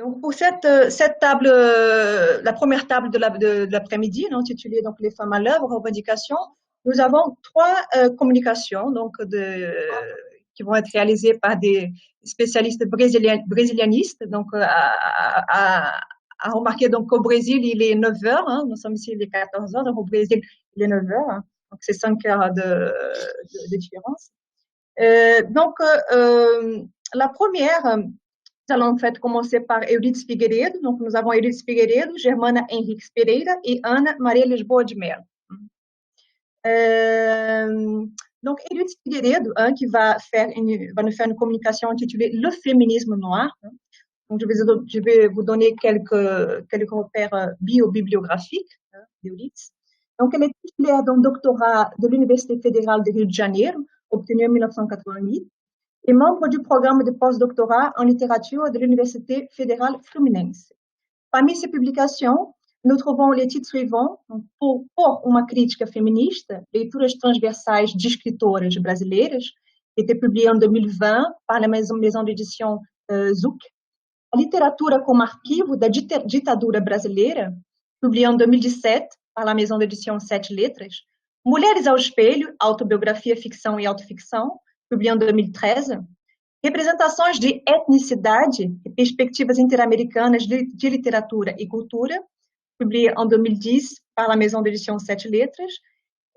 Donc, pour cette table, la première table de l'après-midi, intitulée donc les femmes à l'œuvre, revendications, nous avons trois communications qui vont être réalisées par des spécialistes brésilianistes. Donc, à remarquer donc au Brésil, il est 9 heures, nous sommes ici, il est 14 heures, donc au Brésil, il est 9 heures, donc c'est 5 heures de différence. La première, nous allons en fait commencer par Euridice Figueiredo. Donc, nous avons Euridice Figueiredo, Germana Henriques Pereira et Ana Maria Lisboa de Mello. Donc, Euridice Figueiredo, qui va nous faire une communication intitulée Le féminisme noir. Donc, je vais vous donner quelques repères bio-bibliographiques d'Euridice. Donc, elle est titulaire d'un doctorat de l'Université fédérale de Rio de Janeiro, obtenu en 1988. Et membre du programme de postdoctorat en littérature de l'Université fédérale Fluminense. Parmi ses publications, nous trouvons les titres suivants: Por uma crítica feminista, leituras transversais de escritoras brasileiras, qui était publié en 2020 par la maison d'édition Zuc. A literatura como arquivo da ditadura brasileira, publié en 2017 par la maison d'édition Sete Letras. Mulheres ao espelho, autobiografia, ficção e autoficção, publié en 2013, Representações de etnicidade e perspectivas interamericanas de literatura e cultura, publié en 2010 par la maison d'édition Sete Letras,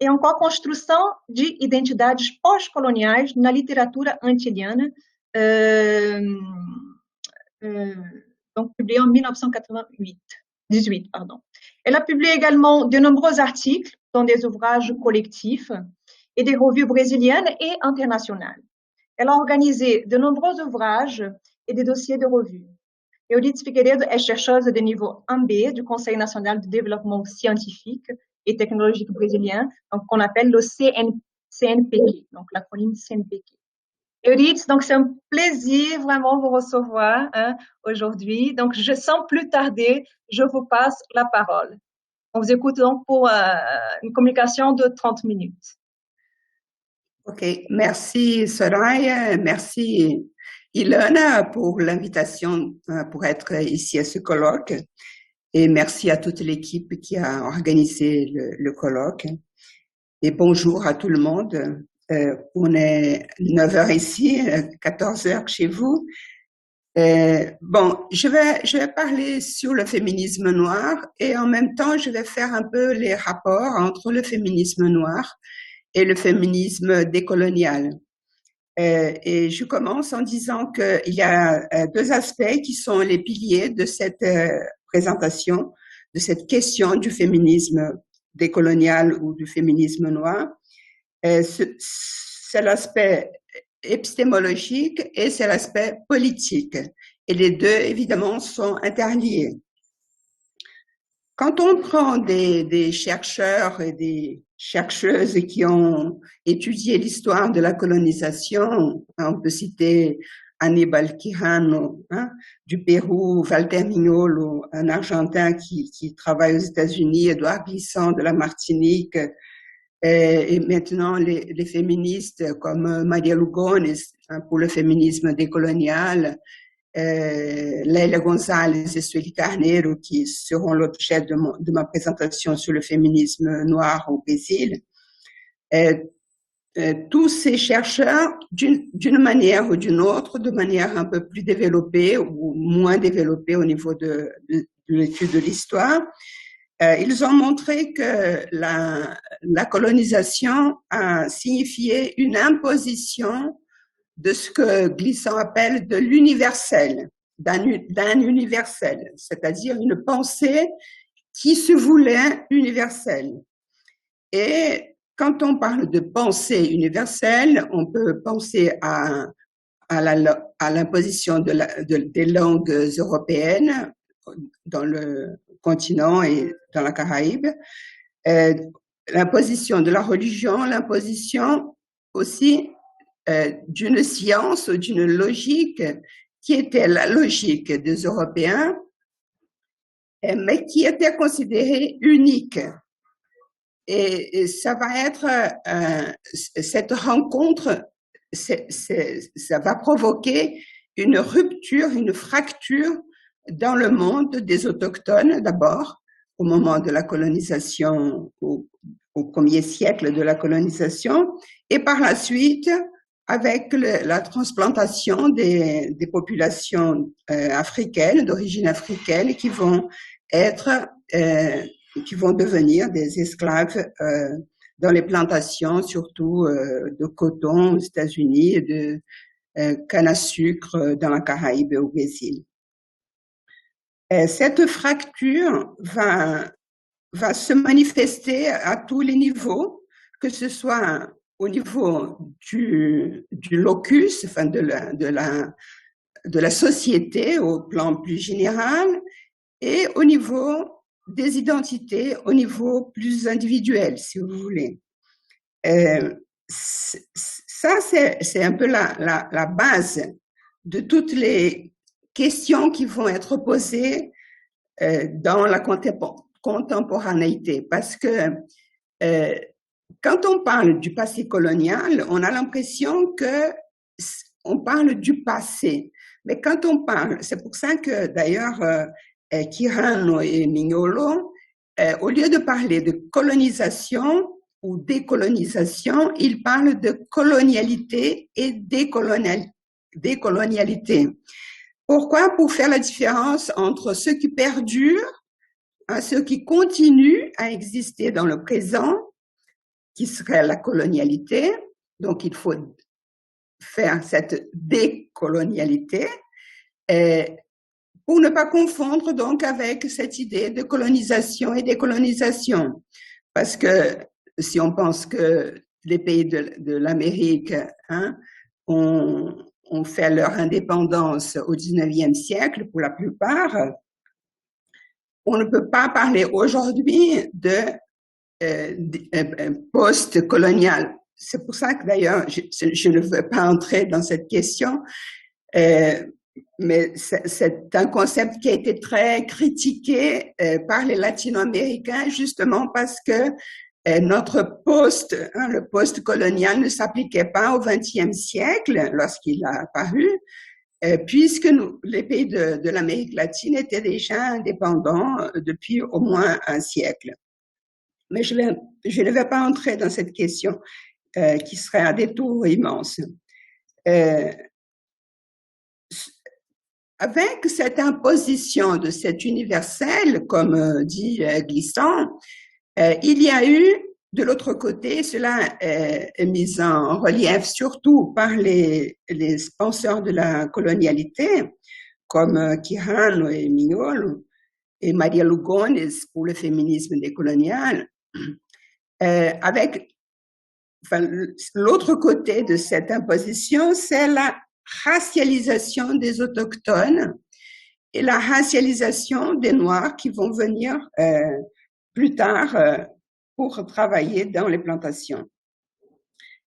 et encore Construção de identidades pós-coloniais na literatura antiliana, donc publié en 1918. Elle a publié également de nombreux articles dans des ouvrages collectifs et des revues brésiliennes et internationales. Elle a organisé de nombreux ouvrages et des dossiers de revues. Euridice Figueiredo est chercheuse de niveau 1B du Conseil national de développement scientifique et technologique brésilien, donc qu'on appelle le CNPq, donc l'acronyme CNPq. Euridice, donc c'est un plaisir vraiment de vous recevoir aujourd'hui. Donc, sans plus tarder, je vous passe la parole. On vous écoute donc pour une communication de 30 minutes. Ok, merci Soraya, merci Ilona pour l'invitation pour être ici à ce colloque et merci à toute l'équipe qui a organisé le colloque. Et bonjour à tout le monde. On est 9 heures ici, 14 heures chez vous. Je vais parler sur le féminisme noir et en même temps je vais faire un peu les rapports entre le féminisme noir et le féminisme décolonial. Et je commence en disant qu'il y a deux aspects qui sont les piliers de cette présentation, de cette question du féminisme décolonial ou du féminisme noir. C'est l'aspect épistémologique et c'est l'aspect politique. Et les deux, évidemment, sont interliés. Quand on prend des chercheurs et des chercheuses qui ont étudié l'histoire de la colonisation, on peut citer Aníbal Quijano du Pérou, Walter Mignolo, un Argentin qui travaille aux États-Unis, Édouard Glissant de la Martinique, et maintenant les féministes comme Maria Lugones pour le féminisme décolonial, Leila González et Sueli Carneiro, qui seront l'objet de ma présentation sur le féminisme noir au Brésil. Tous ces chercheurs, d'une manière ou d'une autre, de manière un peu plus développée ou moins développée au niveau de l'étude de l'histoire, ils ont montré que la colonisation a signifié une imposition de ce que Glissant appelle de l'universel, d'un universel, c'est-à-dire une pensée qui se voulait universelle. Et quand on parle de pensée universelle, on peut penser à l'imposition des langues européennes dans le continent et dans la Caraïbe, l'imposition de la religion, l'imposition aussi d'une science, d'une logique qui était la logique des Européens, mais qui était considérée unique. Et ça va être, cette rencontre, ça va provoquer une rupture, une fracture dans le monde des autochtones d'abord, au moment de la colonisation, au premier siècle de la colonisation, et par la suite avec la transplantation des populations africaines, d'origine africaine, qui vont devenir des esclaves dans les plantations, surtout de coton aux États-Unis et de canne à sucre dans la Caraïbe et au Brésil. Cette fracture va se manifester à tous les niveaux, que ce soit au niveau du locus, enfin de la société au plan plus général, et au niveau des identités, au niveau plus individuel, si vous voulez. Ça, c'est un peu la base de toutes les questions qui vont être posées dans la contemporanéité, parce que quand on parle du passé colonial, on a l'impression que on parle du passé. Mais quand on parle, c'est pour ça que d'ailleurs Quijano et Mignolo, au lieu de parler de colonisation ou décolonisation, ils parlent de colonialité et décolonialité. Pourquoi? Pour faire la différence entre ce qui perdure, ce qui continue à exister dans le présent, qui serait la colonialité. Donc, il faut faire cette décolonialité pour ne pas confondre donc avec cette idée de colonisation et décolonisation. Parce que si on pense que les pays de l'Amérique ont fait leur indépendance au 19e siècle pour la plupart, on ne peut pas parler aujourd'hui de post-colonial. C'est pour ça que d'ailleurs, je ne veux pas entrer dans cette question, mais c'est un concept qui a été très critiqué par les latino-américains, justement parce que notre le post-colonial ne s'appliquait pas au XXe siècle lorsqu'il a apparu, puisque les pays de l'Amérique latine étaient déjà indépendants depuis au moins un siècle. Mais je ne vais pas entrer dans cette question qui serait un détour immense. Avec cette imposition de cet universel, comme dit Glissant, il y a eu de l'autre côté, cela est mis en relief surtout par les penseurs de la colonialité, comme Quijano et Mignolo, et Maria Lugones pour le féminisme décolonial, avec l'autre côté de cette imposition, c'est la racialisation des autochtones et la racialisation des Noirs qui vont venir plus tard pour travailler dans les plantations.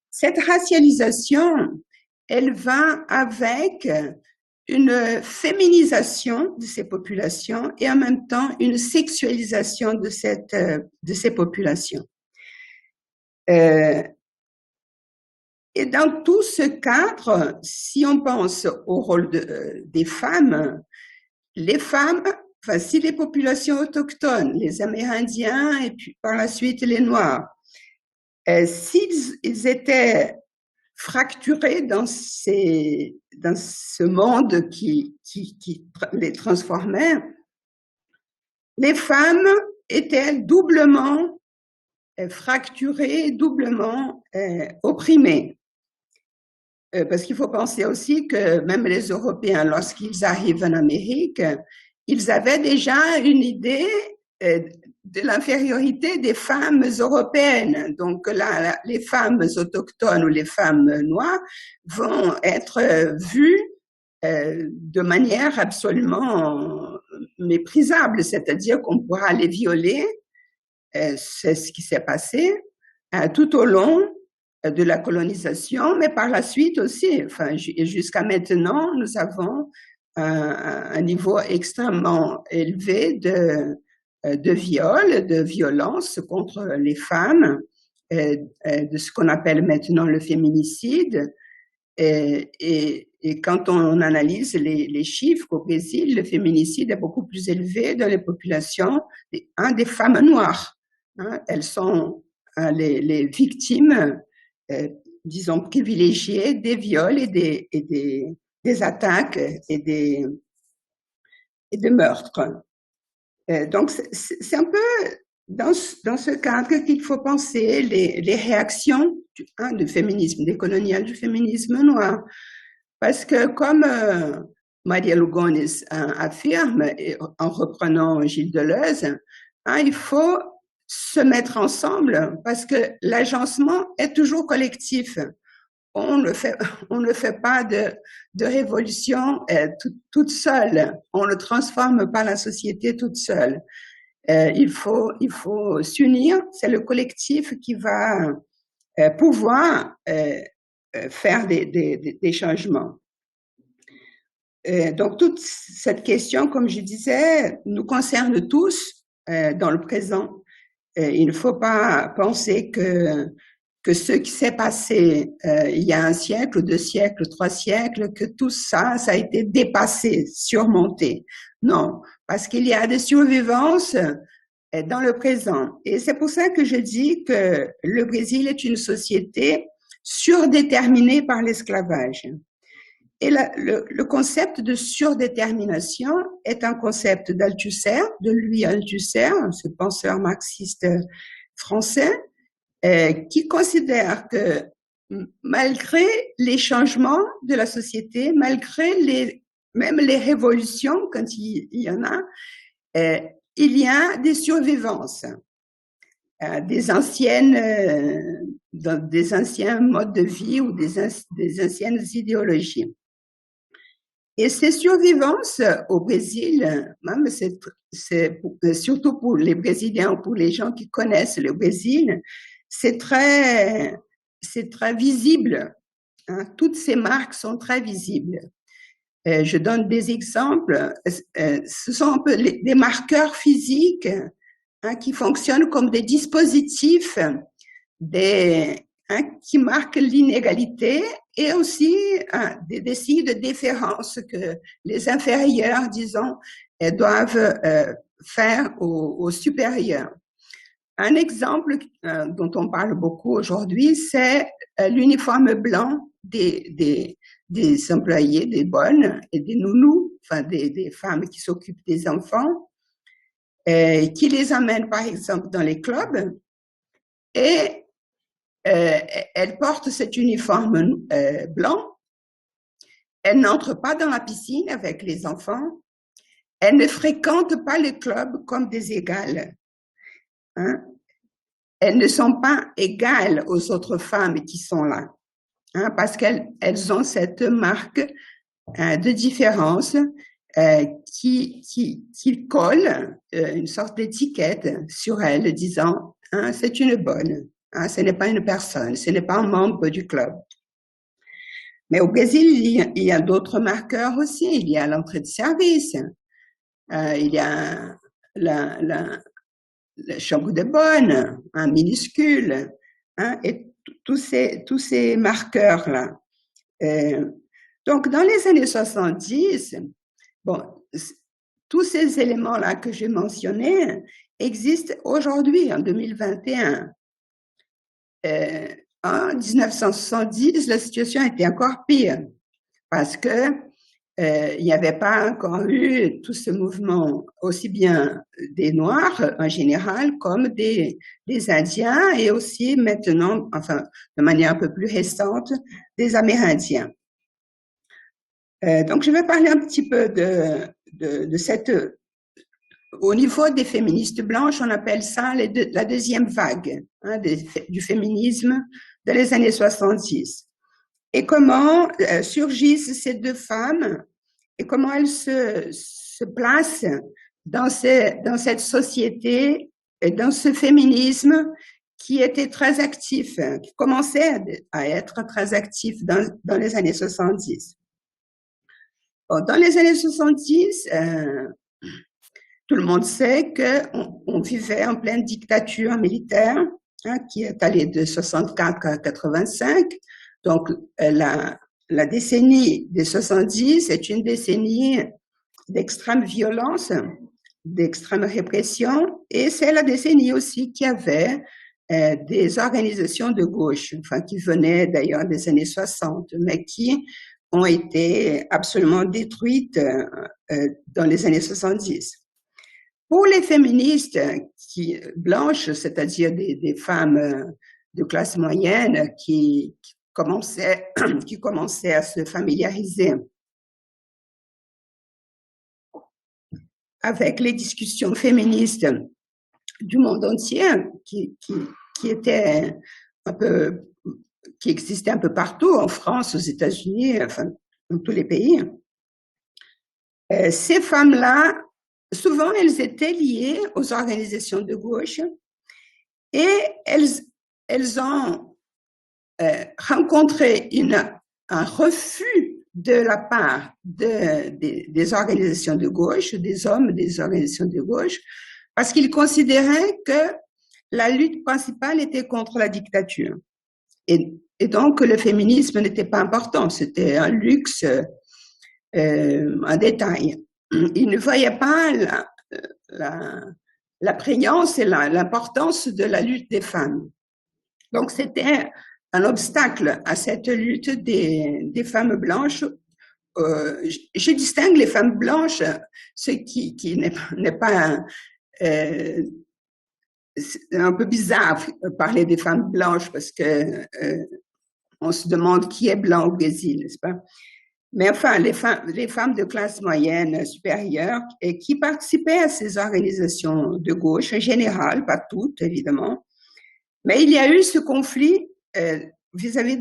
Cette racialisation, elle va avec une féminisation de ces populations et en même temps une sexualisation de ces populations. Et dans tout ce cadre, si on pense au rôle des femmes, les femmes, enfin, si les populations autochtones, les Amérindiens et puis par la suite les Noirs, s'ils étaient fracturés dans ce monde qui les transformait, les femmes étaient doublement fracturées, doublement opprimées. Parce qu'il faut penser aussi que même les Européens, lorsqu'ils arrivent en Amérique, ils avaient déjà une idée de l'infériorité des femmes européennes. Donc là, les femmes autochtones ou les femmes noires vont être vues de manière absolument méprisable, c'est-à-dire qu'on pourra les violer. C'est ce qui s'est passé tout au long de la colonisation, mais par la suite aussi. Enfin, jusqu'à maintenant, nous avons un niveau extrêmement élevé de viol, de violence contre les femmes, de ce qu'on appelle maintenant le féminicide. Et quand on analyse les chiffres au Brésil, le féminicide est beaucoup plus élevé dans les populations des femmes noires. Elles sont les victimes, disons, privilégiées des viols et des attaques et des meurtres. Donc, c'est un peu dans ce cadre qu'il faut penser les réactions du féminisme décolonial, du féminisme noir. Parce que comme Maria Lugones affirme, en reprenant Gilles Deleuze, il faut se mettre ensemble parce que l'agencement est toujours collectif. On ne fait pas de révolution toute seule. On ne transforme pas la société toute seule. Il faut s'unir. C'est le collectif qui va pouvoir faire des changements. Donc, toute cette question, comme je disais, nous concerne tous dans le présent. Il ne faut pas penser que ce qui s'est passé il y a 1 siècle, 2 siècles, 3 siècles, que tout ça a été dépassé, surmonté. Non, parce qu'il y a des survivances dans le présent. Et c'est pour ça que je dis que le Brésil est une société surdéterminée par l'esclavage. Et le concept de surdétermination est un concept d'Althusser, de Louis Althusser, ce penseur marxiste français, qui considère que malgré les changements de la société, malgré même les révolutions, quand il y en a, il y a des survivances, des anciens modes de vie ou des anciennes idéologies. Et ces survivances au Brésil, même c'est surtout pour les Brésiliens, pour les gens qui connaissent le Brésil, c'est très visible. Toutes ces marques sont très visibles. Je donne des exemples. Ce sont un peu des marqueurs physiques qui fonctionnent comme des dispositifs qui marquent l'inégalité et aussi des signes de déférence que les inférieurs, disons, doivent faire aux supérieurs. Un exemple dont on parle beaucoup aujourd'hui, c'est l'uniforme blanc des employés, des bonnes et des nounous, enfin des femmes qui s'occupent des enfants, qui les amènent par exemple dans les clubs et elles portent cet uniforme blanc. Elles n'entrent pas dans la piscine avec les enfants. Elles ne fréquentent pas les clubs comme des égales. Elles ne sont pas égales aux autres femmes qui sont là, parce qu'elles ont cette marque de différence qui colle une sorte d'étiquette sur elles, disant c'est une bonne. Ce n'est pas une personne, ce n'est pas un membre du club. Mais au Brésil, il y a d'autres marqueurs aussi. Il y a l'entrée de service, il y a la chambre de bonne, minuscule, et tous ces marqueurs-là. Donc, dans les années 70, tous ces éléments-là que j'ai mentionnés existent aujourd'hui, en 2021. En 1970, la situation était encore pire parce que il n'y avait pas encore eu tout ce mouvement, aussi bien des Noirs en général comme des Indiens et aussi maintenant, enfin, de manière un peu plus récente, des Amérindiens. Donc, je vais parler un petit peu de cette... Au niveau des féministes blanches, on appelle ça la deuxième vague du féminisme dans les années 70. Et comment surgissent ces deux femmes et comment elles se placent dans cette société et dans ce féminisme qui était très actif, qui commençait à être très actif dans les années 70. Dans les années 70, tout le monde sait qu'on vivait en pleine dictature militaire qui est allée de 64 à 85. Donc, la décennie des 70 est une décennie d'extrême violence, d'extrême répression, et c'est la décennie aussi qui avait des organisations de gauche, enfin qui venaient d'ailleurs des années 60, mais qui ont été absolument détruites dans les années 70. Pour les féministes blanches, c'est-à-dire des femmes de classe moyenne qui commençaient à se familiariser avec les discussions féministes du monde entier, qui étaient un peu, qui existaient un peu partout, en France, aux États-Unis, enfin, dans tous les pays. Ces femmes-là, souvent, elles étaient liées aux organisations de gauche et elles ont rencontré un refus de la part des organisations de gauche, des hommes des organisations de gauche, parce qu'ils considéraient que la lutte principale était contre la dictature. Et donc, le féminisme n'était pas important, c'était un luxe, un détail. Ils ne voyaient pas la prégnance et l'importance de la lutte des femmes. Donc, c'était un obstacle à cette lutte des femmes blanches. Je distingue les femmes blanches, ce qui n'est pas c'est un peu bizarre parler des femmes blanches parce que on se demande qui est blanc au Brésil, n'est-ce pas? Mais enfin, les femmes de classe moyenne supérieure et qui participaient à ces organisations de gauche, en général, pas toutes évidemment, mais il y a eu ce conflit vis-à-vis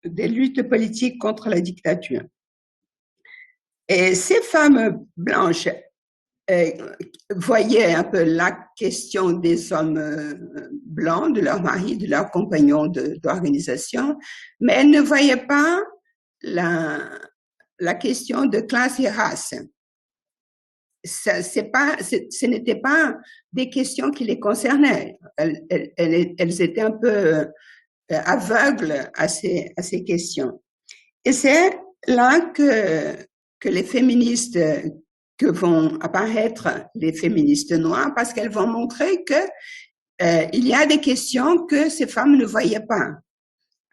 des luttes politiques contre la dictature. Et ces femmes blanches voyaient un peu la question des hommes blancs, de leurs maris, de leurs compagnons d'organisation, mais elles ne voyaient pas la question de classe et race. Ce n'était pas des questions qui les concernaient. Elles étaient un peu aveugles à ces questions. Et c'est là que les féministes, que vont apparaître les féministes noires, parce qu'elles vont montrer que il y a des questions que ces femmes ne voyaient pas,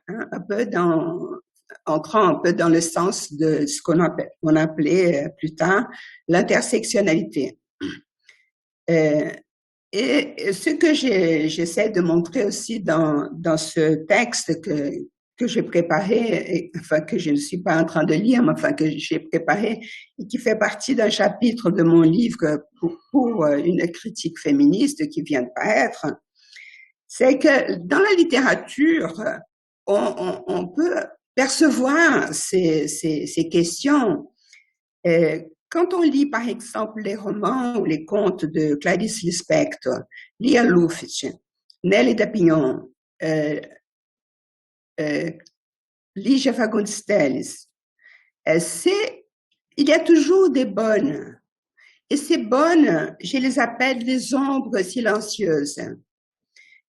hein, entrant un peu dans le sens de ce qu'on appelait plus tard l'intersectionnalité. Et ce que j'essaie de montrer aussi dans ce texte que j'ai préparé, enfin que je ne suis pas en train de lire, mais enfin que j'ai préparé et qui fait partie d'un chapitre de mon livre pour une critique féministe qui vient de paraître, c'est que dans la littérature, on peut percevoir ces questions. Quand on lit, par exemple, les romans ou les contes de Clarice Lispector, Lia Luffice, Nelly Dapignon, Ligia Fagundes Telles, il y a toujours des bonnes. Et ces bonnes, je les appelle les ombres silencieuses.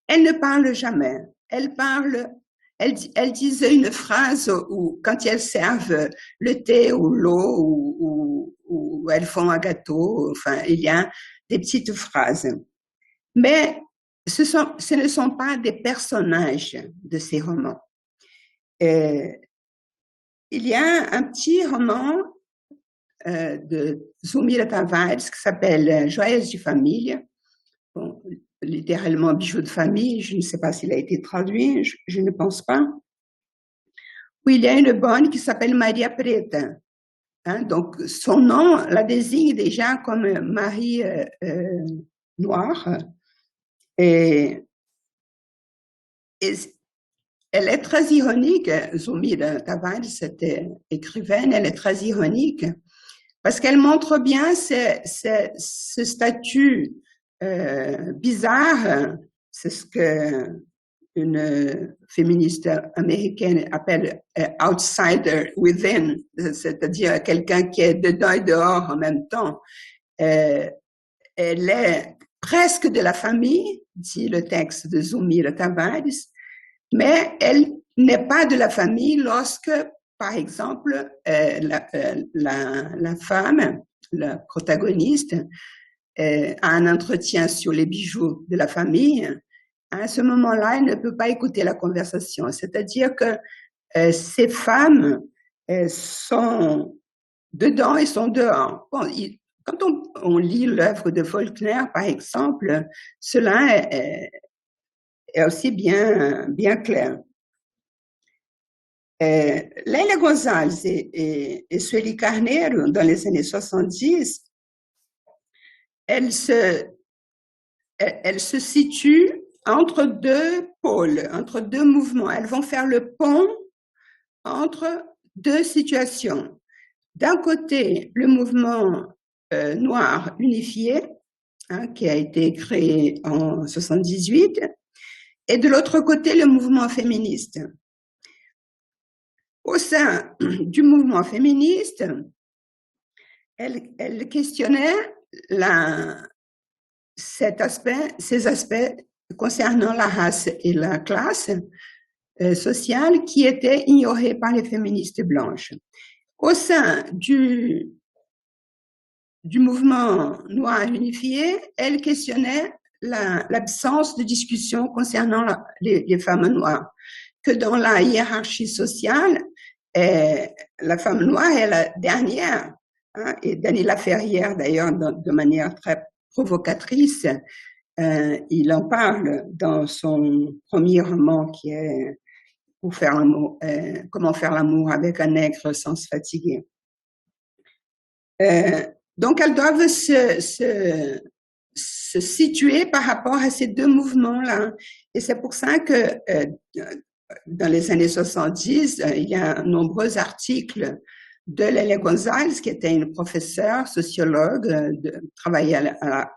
Elles ne parlent jamais. Elles disent une phrase où, quand elles servent le thé ou l'eau ou elles font un gâteau, enfin, il y a des petites phrases. Mais ce ne sont pas des personnages de ces romans. Il y a un petit roman de Zulmira Tavares qui s'appelle Joias de Família, bon, littéralement bijoux de famille, je ne sais pas s'il a été traduit, je ne pense pas, où il y a une bonne qui s'appelle Maria Preta. Hein, donc, son nom la désigne déjà comme Marie noire. Et elle est très ironique, Zulmira Tavares, cette écrivaine, elle est très ironique, parce qu'elle montre bien ce statut bizarre, c'est ce que une féministe américaine appelle outsider within, c'est-à-dire quelqu'un qui est dedans et dehors en même temps. Elle est presque de la famille, dit le texte de Zulmira Tavares, mais elle n'est pas de la famille lorsque par exemple, la femme, la protagoniste, a un entretien sur les bijoux de la famille. À ce moment-là, elle ne peut pas écouter la conversation. C'est-à-dire que ces femmes sont dedans et sont dehors. Bon, quand on lit l'œuvre de Faulkner, par exemple, cela est aussi bien clair. Lélia Gonzalez et Sueli Carneiro, dans les années 70, elles se situent entre deux pôles, entre deux mouvements. Elles vont faire le pont entre deux situations. D'un côté, le mouvement noir unifié, qui a été créé en 78, et de l'autre côté, le mouvement féministe. Au sein du mouvement féministe, elle questionnait ces aspects concernant la race et la classe sociale qui étaient ignorés par les féministes blanches. Au sein du mouvement noir unifié, elle questionnait l'absence de discussion concernant les femmes noires, que dans la hiérarchie sociale, la femme noire est la dernière. Et Daniela Ferrière, d'ailleurs, de manière très provocatrice, il en parle dans son premier roman qui est Comment faire l'amour avec un nègre sans se fatiguer. Donc, elles doivent se situer par rapport à ces deux mouvements-là. Et c'est pour ça que dans les années 70, il y a nombreux articles de Lélia Gonzalez, qui était une professeure sociologue, travaillait à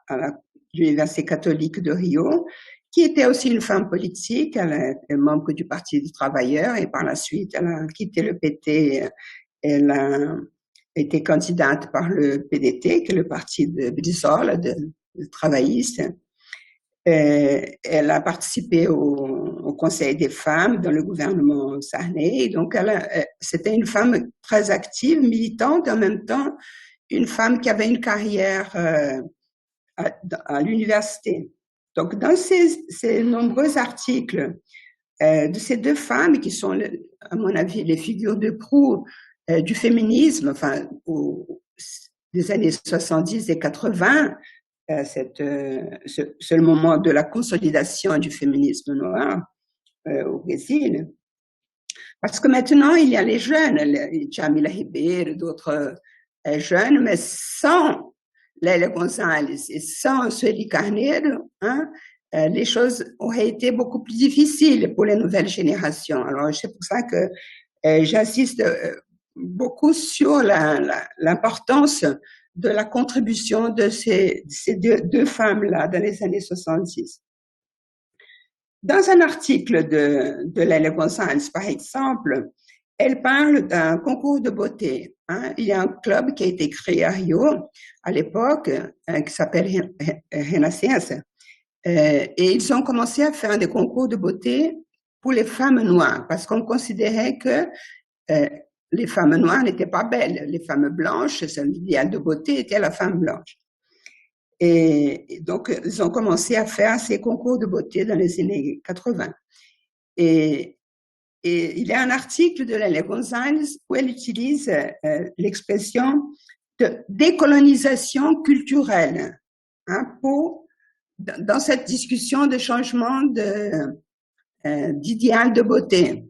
l'Université catholique de Rio, qui était aussi une femme politique. Elle est membre du Parti des travailleurs et par la suite, elle a quitté le PT. Elle a été candidate par le PDT, qui est le parti de Brizola, de travaillistes. Elle a participé au Conseil des femmes dans le gouvernement Sarney. Donc, c'était une femme très active, militante, en même temps, une femme qui avait une carrière à l'université. Donc, dans ces nombreux articles de ces deux femmes qui sont, à mon avis, les figures de proue du féminisme, enfin, des années 70 et 80, c'est le moment de la consolidation du féminisme noir au Brésil. Parce que maintenant, il y a les jeunes, Jamila Ribeiro, d'autres jeunes, mais sans Lélia Gonzalez et sans Sueli Carneiro, les choses auraient été beaucoup plus difficiles pour les nouvelles générations. Alors, c'est pour ça que j'insiste beaucoup sur l'importance de la contribution de ces deux femmes-là dans les années 70. Dans un article de Lélia Gonzalez, par exemple, elle parle d'un concours de beauté. Il y a un club qui a été créé à Rio à l'époque, qui s'appelle Renascença, et ils ont commencé à faire des concours de beauté pour les femmes noires, parce qu'on considérait que les femmes noires n'étaient pas belles. Les femmes blanches, c'est l'idéal de beauté, était la femme blanche. Et donc, ils ont commencé à faire ces concours de beauté dans les années 80. Et il y a un article de Lélia Gonzalez où elle utilise l'expression de décolonisation culturelle dans cette discussion de changement d'idéal de beauté.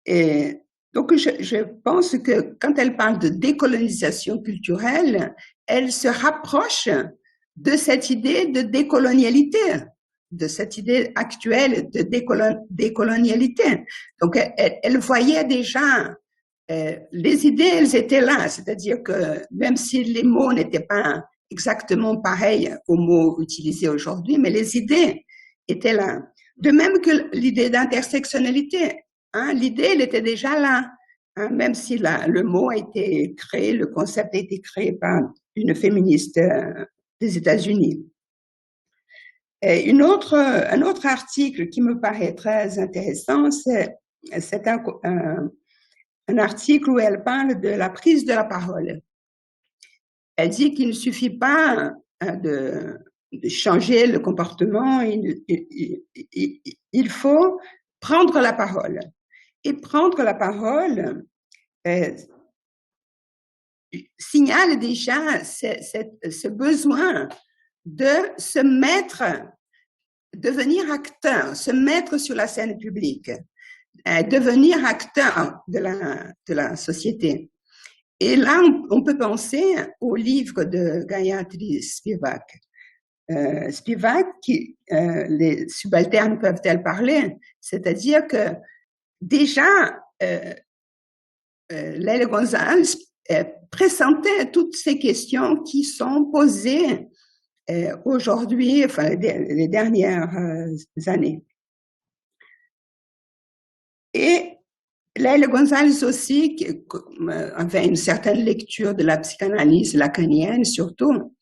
Et donc, je pense que quand elle parle de décolonisation culturelle, elle se rapproche de cette idée de décolonialité, de cette idée actuelle de décolonialité. Donc, elle voyait déjà les idées, elles étaient là, c'est-à-dire que même si les mots n'étaient pas exactement pareils aux mots utilisés aujourd'hui, mais les idées étaient là. De même que l'idée d'intersectionnalité, l'idée, elle était déjà là, même si le mot a été créé, le concept a été créé par une féministe des États-Unis. Un autre article qui me paraît très intéressant, c'est un article où elle parle de la prise de la parole. Elle dit qu'il ne suffit pas de changer le comportement, il faut prendre la parole. Et prendre la parole signale déjà ce besoin de se mettre, devenir acteur, se mettre sur la scène publique, devenir acteur de la société. Et là, on peut penser au livre de Gayatri Spivak. Spivak, les subalternes peuvent-elles parler? C'est-à-dire que déjà, Leila Gonzalez présentait toutes ces questions qui sont posées aujourd'hui, enfin les dernières années. Et Leila Gonzalez aussi, qui avait une certaine lecture de la psychanalyse lacanienne surtout,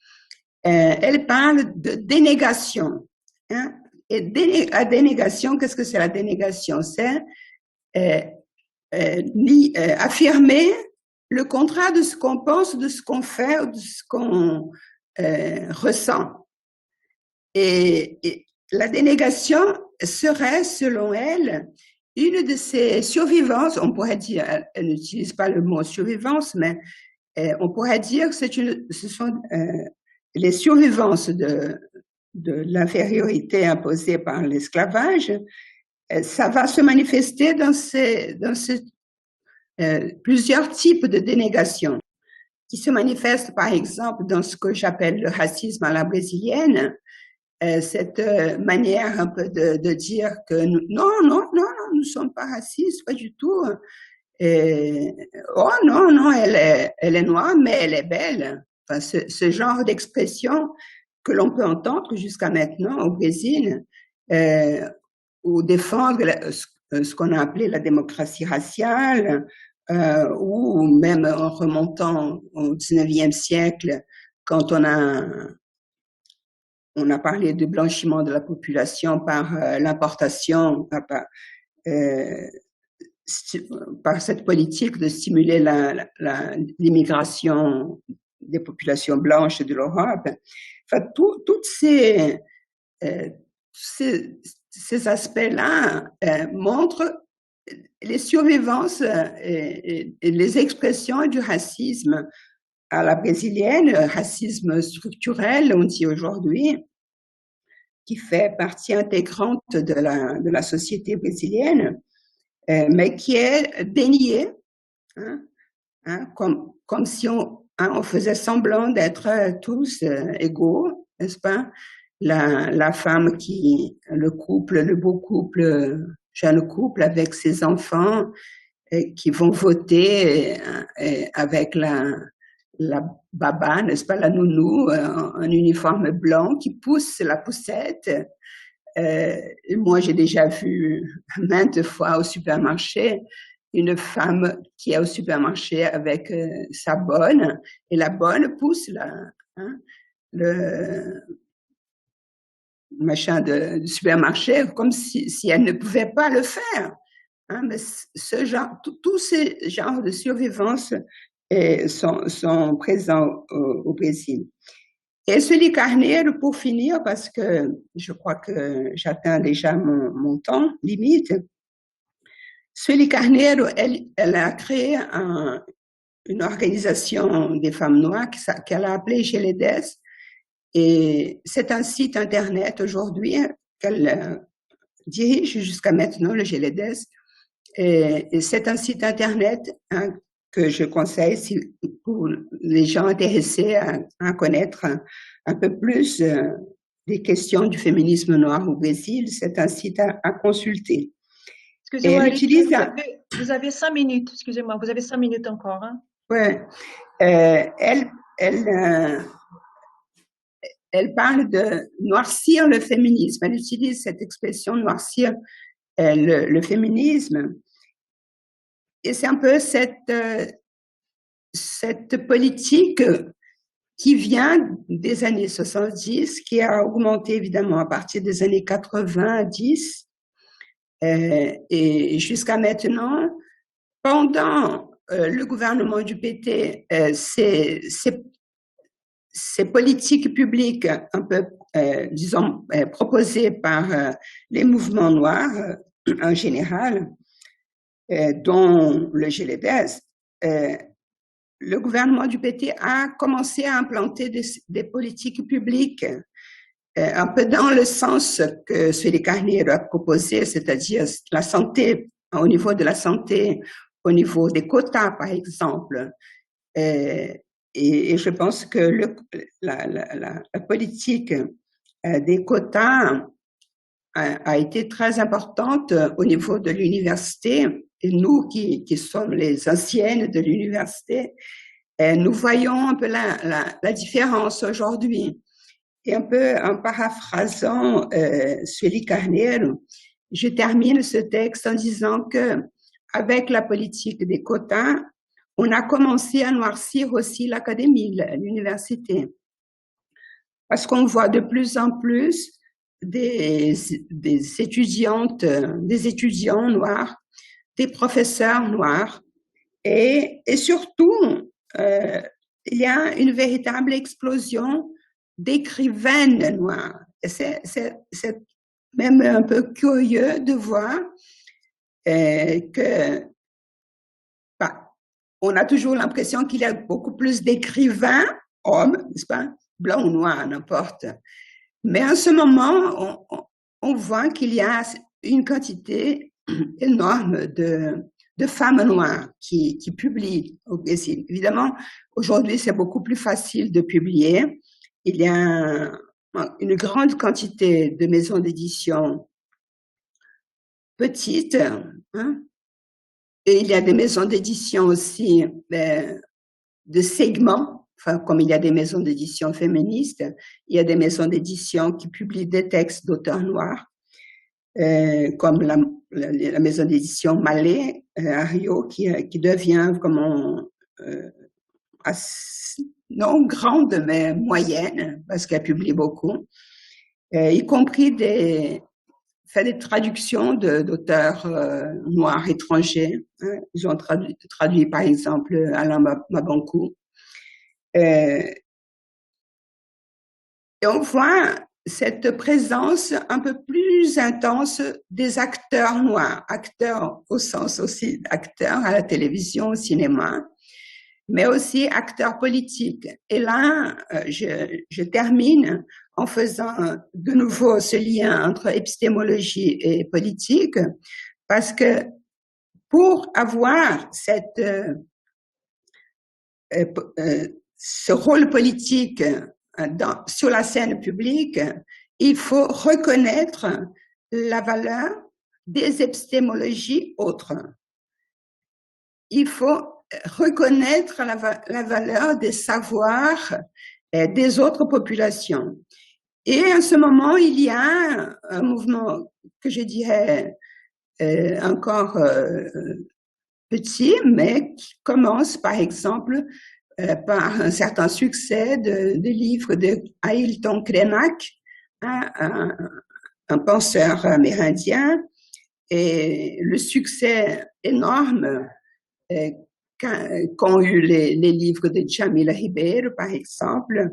elle parle de dénégation. Hein? Et la dénégation, qu'est-ce que c'est la dénégation? C'est affirmer le contraire de ce qu'on pense, de ce qu'on fait, ou de ce qu'on ressent. Et la dénégation serait, selon elle, une de ces survivances, on pourrait dire, elle n'utilise pas le mot survivance, mais on pourrait dire que ce sont les survivances de l'infériorité imposée par l'esclavage. Ça va se manifester dans plusieurs types de dénégation, qui se manifestent par exemple dans ce que j'appelle le racisme à la brésilienne, cette manière un peu de dire que non, nous ne sommes pas racistes, pas du tout. Oh non, elle est noire, mais elle est belle. Enfin, ce genre d'expression que l'on peut entendre jusqu'à maintenant au Brésil, ou défendre ce qu'on a appelé la démocratie raciale, ou même en remontant au 19e siècle, quand on a parlé de blanchiment de la population par l'importation, par cette politique de stimuler l'immigration des populations blanches de l'Europe. Enfin, toutes ces aspects-là montrent les survivances et les expressions du racisme à la brésilienne, racisme structurel, on dit aujourd'hui, qui fait partie intégrante de la société brésilienne, mais qui est dénié, comme si on faisait semblant d'être tous égaux, n'est-ce pas? La femme le beau couple, jeune couple avec ses enfants, qui vont voter avec la baba, n'est-ce pas, la nounou, un uniforme blanc qui pousse la poussette. Moi, j'ai déjà vu maintes fois au supermarché une femme qui est au supermarché avec sa bonne, et la bonne pousse le machin du supermarché comme si elle ne pouvait pas le faire. Mais tous ces genres de survivance sont présents au Brésil. Et Sueli Carneiro, pour finir, parce que je crois que j'atteins déjà mon temps limite, Sueli Carneiro, elle a créé une organisation des femmes noires qu'elle a appelée Geledes, et c'est un site internet aujourd'hui qu'elle dirige jusqu'à maintenant, le Geledes, et c'est un site internet que je conseille pour les gens intéressés à connaître un peu plus des questions du féminisme noir au Brésil. C'est un site à consulter. Excusez-moi, vous avez 5 minutes. Excusez-moi, vous avez 5 minutes encore. Hein? Ouais. Elle parle de noircir le féminisme. Elle utilise cette expression noircir le féminisme. Et c'est un peu cette politique qui vient des années 70, qui a augmenté évidemment à partir des années 90, et jusqu'à maintenant, pendant le gouvernement du PT, ces politiques publiques un peu, disons, proposées par les mouvements noirs en général, dont le GLDS, le gouvernement du PT a commencé à implanter des politiques publiques un peu dans le sens que Sueli Carneiro a proposé, c'est-à-dire la santé, au niveau de la santé, au niveau des quotas, par exemple. Et je pense que la politique des quotas a été très importante au niveau de l'université. Et nous qui sommes les anciennes de l'université, nous voyons un peu la différence aujourd'hui. Et un peu en paraphrasant Sueli Carneiro, je termine ce texte en disant que avec la politique des quotas, on a commencé à noircir aussi l'académie, l'université. Parce qu'on voit de plus en plus des étudiantes, des étudiants noirs, des professeurs noirs, et surtout, il y a une véritable explosion d'écrivaines noires. C'est même un peu curieux de voir que on a toujours l'impression qu'il y a beaucoup plus d'écrivains hommes, n'est-ce pas, blancs ou noirs, n'importe. Mais en ce moment, on voit qu'il y a une quantité énorme de femmes noires qui publient au Brésil. Évidemment, aujourd'hui, c'est beaucoup plus facile de publier. Il y a une grande quantité de maisons d'édition petites, hein, et il y a des maisons d'édition aussi de segments, enfin, comme il y a des maisons d'édition féministes, il y a des maisons d'édition qui publient des textes d'auteurs noirs, comme la maison d'édition Mallet à Rio, qui devient comment non grande, mais moyenne, parce qu'elle publie beaucoup, y compris fait des traductions d'auteurs noirs étrangers. Hein. Ils ont traduit, par exemple, Alain Mabankou. Et on voit cette présence un peu plus intense des acteurs noirs, acteurs au sens aussi d'acteurs à la télévision, au cinéma, mais aussi acteurs politiques. Et là, je termine en faisant de nouveau ce lien entre épistémologie et politique, parce que pour avoir ce rôle politique sur la scène publique, il faut reconnaître la valeur des épistémologies autres. Il faut reconnaître la valeur des savoirs des autres populations. Et en ce moment, il y a un mouvement que je dirais encore petit, mais qui commence, par exemple, par un certain succès de livres de Ailton Krenak, un penseur amérindien, et le succès énorme qu'ont eu les livres de Djamila Ribeiro, par exemple.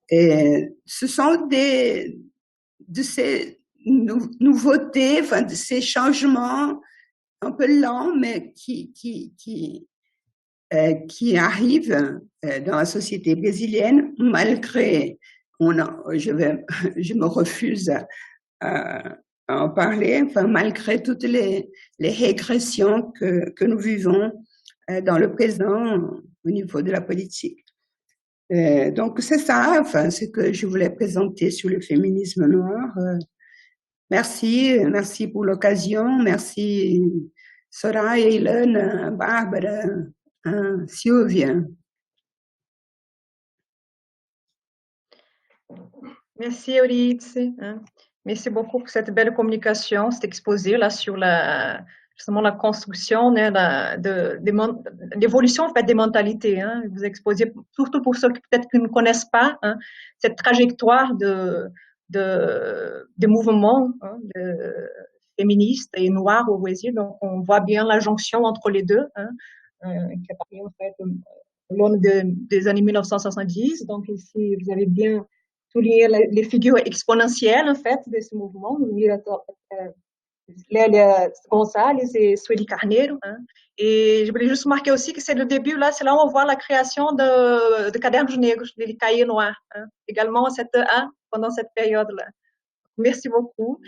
Et ce sont de ces nouveautés, enfin, de ces changements un peu lents, mais qui arrivent dans la société brésilienne, malgré, je me refuse à en parler, enfin, malgré toutes les régressions que nous vivons dans le présent au niveau de la politique. Donc c'est ça, enfin, ce que je voulais présenter sur le féminisme noir. Merci pour l'occasion, merci Soraya, Hélène, Barbara, Sylvia. Merci Eurydice. Merci beaucoup pour cette belle communication, cet exposé là sur justement la construction l'évolution en fait des mentalités. Hein. Vous exposez surtout pour ceux qui peut-être qui ne connaissent pas cette trajectoire des mouvements féministe et noire au Brésil. Donc, on voit bien la jonction entre les deux, hein, qui est apparue en fait au long des années 1970. Donc, ici, vous avez bien souligné les figures exponentielles en fait de ce mouvement. Lélia Gonzalez et Sueli Carneiro. Hein. Et je voulais juste marquer aussi que c'est le début, là, c'est là où on voit la création de Cadernos Negros, de Cahiers Noirs, hein, également pendant cette période-là. Merci beaucoup.